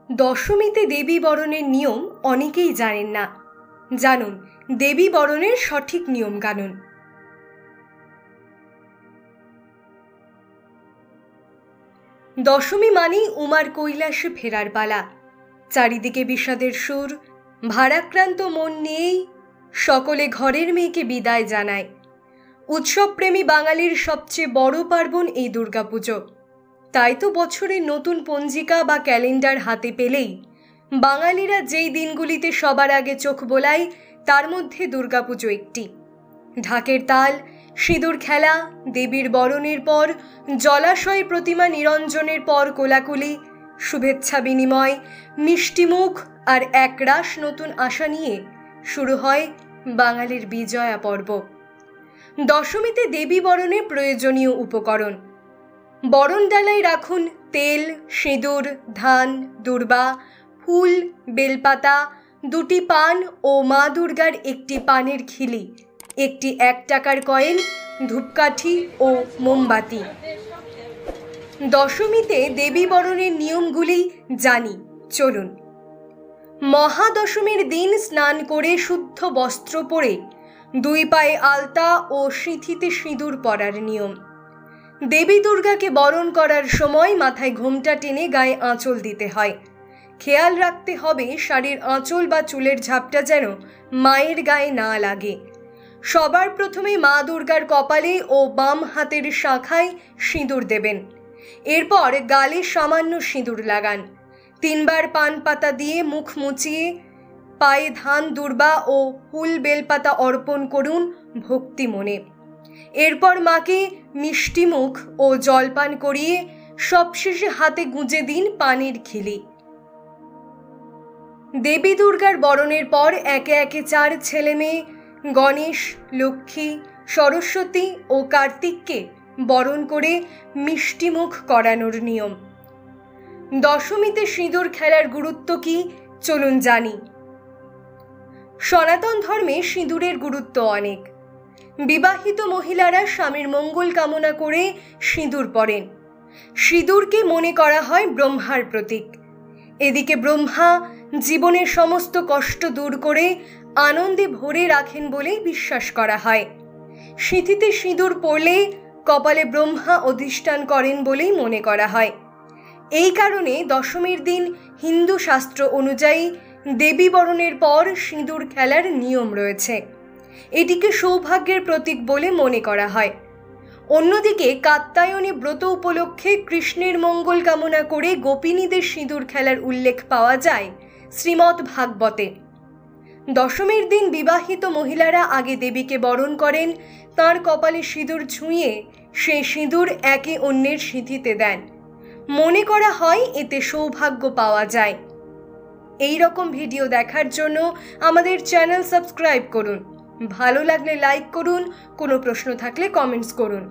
দশমীতে দেবী বরণের নিয়ম অনেকেই জানেন না। জানুন দেবী বরণের সঠিক নিয়ম কানুন। দশমী মানেই উমার কৈলাসে ফেরার পালা। চারিদিকে বিষাদের সুর, ভারাক্রান্ত মন নিয়েই সকলে ঘরের মেয়েকে বিদায় জানায়। উৎসবপ্রেমী বাঙালির সবচেয়ে বড় পার্বণ এই দুর্গাপুজো। তাই তো বছরের নতুন পঞ্জিকা বা ক্যালেন্ডার হাতে পেলেই বাঙালিরা যেই দিনগুলিতে সবার আগে চোখ বোলায় তার মধ্যে দুর্গাপুজো একটি। ঢাকের তাল, সিঁদুর খেলা, দেবীর বরণের পর জলাশয়ে প্রতিমা নিরঞ্জনের পর কোলাকুলি, শুভেচ্ছা বিনিময়, মিষ্টিমুখ আর একরাশ নতুন আশা নিয়ে শুরু হয় বাঙালির বিজয়া পর্ব। দশমীতে দেবী বরণের প্রয়োজনীয় উপকরণ: বরণ ডালায় রাখুন তেল, সিঁদুর, ধান, দূর্বা, ফুল, বেলপাতা, 2টি পান ও মা দুর্গার একটি পানের খিলি, একটি 1 টাকার কয়েন, ধূপকাঠি ও মোমবাতি। দশমীতে দেবী বরণের নিয়মগুলি জানি, চলুন। মহাদশমীর দিন স্নান করে শুদ্ধ বস্ত্র পরে 2 পায়ে আলতা ও সিঁথিতে সিঁদুর পরার নিয়ম। দেবী দুর্গাকে বরণ করার সময় মাথায় ঘোমটা টেনে গায়ে আঁচল দিতে হয়। খেয়াল রাখতে হবে শাড়ির আঁচল বা চুলের ঝাপটা যেন মায়ের গায়ে না লাগে। সবার প্রথমে মা দুর্গার কপালে ও বাম হাতের শাখায় সিঁদুর দেবেন। এরপর গালে সামান্য সিঁদুর লাগান। 3 বার পান পাতা দিয়ে মুখ মুচিয়ে পায়ে ধান, দূর্বা ও ফুল বেলপাতা অর্পণ করুন ভক্তি মনে। এরপর মাকে মিষ্টিমুখ ও জলপান করিয়ে সবশেষে হাতে গুঁজে দিন পানের খিলি। দেবী দুর্গার বরণের পর একে একে 4 ছেলে মেয়ে গণেশ, লক্ষ্মী, সরস্বতী ও কার্তিককে বরণ করে মিষ্টিমুখ করানোর নিয়ম। দশমীতে সিঁদুর খেলার গুরুত্ব কি, চলুন জানি। সনাতন ধর্মে সিঁদুরের গুরুত্ব অনেক। বিবাহিত মহিলারা স্বামীর মঙ্গল কামনা করে সিঁদুর পরেন। সিঁদুরকে মনে করা হয় ব্রহ্মার প্রতীক। এদিকে ব্রহ্মা জীবনের সমস্ত কষ্ট দূর করে আনন্দে ভরে রাখেন বলে বিশ্বাস করা হয়। সিঁথিতে সিঁদুর পড়লে কপালে ব্রহ্মা অধিষ্ঠান করেন বলেই মনে করা হয়। এই কারণে দশমীর দিন হিন্দু শাস্ত্র অনুযায়ী দেবী বরণের পর সিঁদুর খেলার নিয়ম রয়েছে। এটিকে সৌভাগ্যের প্রতীক বলে মনে করা হয়। অন্যদিকে কাত্যায়নী ব্রত উপলক্ষে কৃষ্ণের মঙ্গল কামনা করে গোপিনীদের সিঁদুর খেলার উল্লেখ পাওয়া যায় শ্রীমদ্ ভাগবতে। দশমীর দিন বিবাহিত মহিলারা আগে দেবীকে বরণ করেন, তাঁর কপালে সিঁদুর ছুঁয়ে সেই সিঁদুর একে অন্যের সিঁথিতে দেন। মনে করা হয় এতে সৌভাগ্য পাওয়া যায়। এই রকম ভিডিও দেখার জন্য আমাদের চ্যানেল সাবস্ক্রাইব করুন। ভালো লাগলে লাইক করুন, কোনো প্রশ্ন থাকলে কমেন্টস করুন।